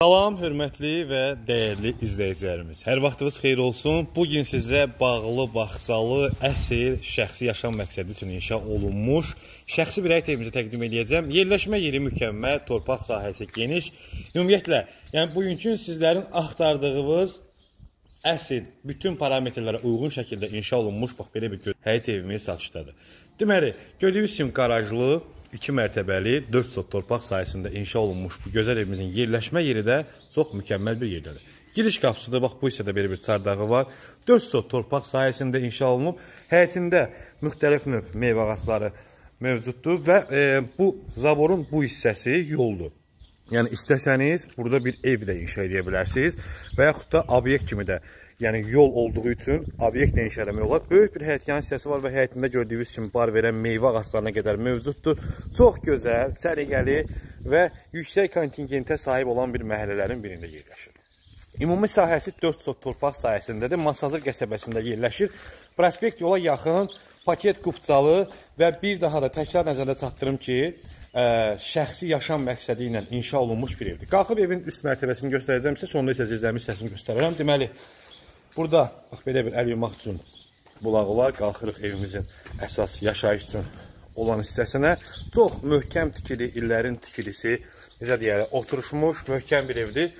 Salam, hörmətli və dəyərli izləyicilərimiz. Hər vaxtınız xeyir olsun. Bugün sizə bağlı, bağçalı, əsl, şəxsi yaşam məqsədi üçün inşa olunmuş şəxsi bir həyət evimizi təqdim edəcəm. Yerləşmə yeri mükəmməl, torpaq sahəsi geniş. Ümumiyyətlə, bugünkü sizlərin axtardığınız əsl, bütün parametrlərə uyğun şəkildə inşa olunmuş belə bir həyət evimiz satışdadır. Deməli, gördüyünüz kimi qarajlı, 2 mərtəbəli, 4 sot torpaq sayəsində inşa olunmuş bu gözəl evimizin yerləşmə yeri də çox mükəmməl bir yerdədir. Giriş qapısıdır, bax bu hissədə belə bir çardağı var. 4 sot torpaq sayəsində inşa olunub. Həyətində müxtəlif növ meyvə ağacları mövcuddur və bu zaborun bu hissəsi yoldur. Yəni istəsəniz burada bir ev də inşa edə bilərsiniz və yaxud da obyekt kimi də, yəni yol olduğu üçün obyekt də inşa eləmək olar. Böyük bir həyətyan hissəsi var və həyətində gördüyünüz kimi bar verən meyvə ağaclarına qədər mövcuddur. Çox gözəl, səliqəli və yüksək kontingentə sahib olan bir məhəllələrin birində yerləşir. Ümumi sahəsi 4 sot torpaq sahəsindədir. Masazır qəsəbəsində yerləşir. Prospekt yola yaxın, paket qupçalı və bir daha da təkrar nəzərdə çatdırım ki, şəxsi yaşam məqsədi ilə inşa olunmuş bir evdir. Qalxıb evin üst mərtəbəsini göstərəcəm sizə, sonra isə zirzəmi hissəsini göstərərəm. Deməli, burada bax belə bir əl yumaq üçün bulağı var. Qalxırıq evimizin əsas yaşayış üçün olan hissəsinə. Çox möhkəm tikili, illərin tikilisi, necə deyərək, oturuşmuş, möhkəm bir evdir.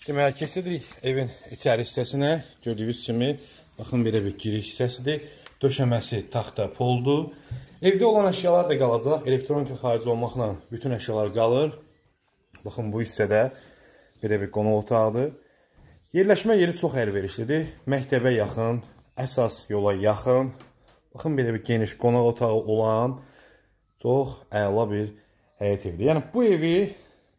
Deməli, kesirik evin içəri hissəsinə. Gördüyünüz kimi, baxın belə bir giriş hissəsidir. Döşəməsi taxta poldur. Evdə olan əşyalar da qalacaq. Elektronika xarici olmaqla bütün əşyalar qalır. Baxın, bu hissədə belə bir qonaq otağıdır. Yerləşmə yeri çox əlverişlidir. Məktəbə yaxın, əsas yola yaxın. Baxın, belə bir geniş qonaq otağı olan çox əla bir həyət evidir. Yəni, bu evi,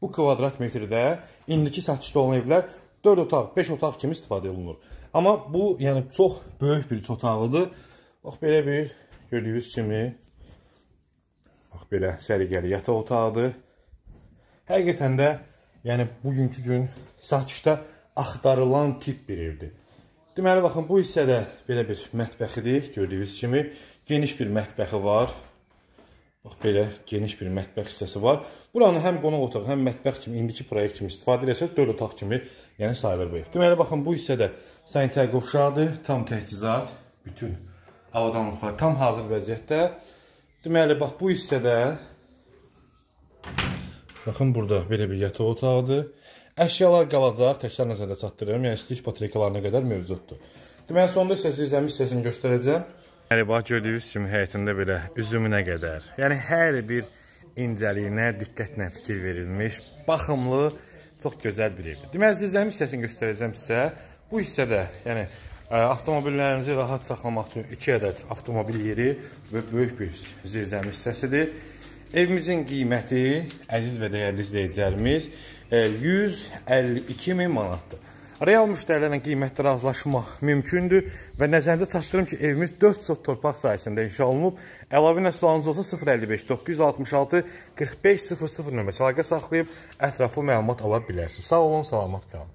bu kvadrat metrdə indiki satışda olan evlər 4 otaq, 5 otaq kimi istifadə olunur. Amma bu, yəni, çox böyük bir otağıdır. Bax, belə bir, gördüyünüz kimi, bax, belə səliqəli yataq otağıdır. Həqiqətən də, yəni, bugünkü gün satışda axtarılan tip bir evdir. Deməli, baxın, bu hissədə belə bir mətbəxidir, gördüyünüz kimi. Geniş bir mətbəxi var. Bax, belə geniş bir mətbəx hissəsi var. Buranı həm qonaq otağı, həm mətbəx kimi, indiki proyekt kimi istifadə edirsiniz, 4 otaq kimi, yəni sayılır bu ev. Deməli, baxın, bu hissədə sanitar qovşağı, tam təchizat, bütün avadanlıqlar tam hazır vəziyyətdə. Deməli, bax, bu hissədə, baxın, burada belə bir yataq otağıdır. Əşyalar qalacaq, təkrar nəzərdə çatdırıram, yəni istilik batareykalarına qədər mövcuddur. Deməli, sonda isə zirzəmi hissəsini göstərəcəm. Yəni, bax, gördüyünüz kimi həyətində belə üzümünə qədər, yəni hər bir incəliyinə, diqqətlə fikir verilmiş, baxımlı, çox gözəl bir evdir. Deməli, zirzəmi hissəsini göstərəcəm sizə. Bu hissədə, yəni, avtomobillərinizi rahat saxlamaq üçün 2 ədəd avtomobil yeri və böyük bir zirzəmi hissəsidir. Evimizin qiyməti, əziz və dəyərli izləyicilərimiz, 152 min manatdır. Real müştərilərlə qiymətdə razılaşmaq mümkündür və nəzərdə çatdırım ki, evimiz 4 sot torpaq sayəsində inşa olunub. Əlavə nə sualınız olsa 055 966 4500 nömrə əlaqə saxlayıb ətraflı məlumat ala bilərsiniz. Sağ olun, salamat qalın.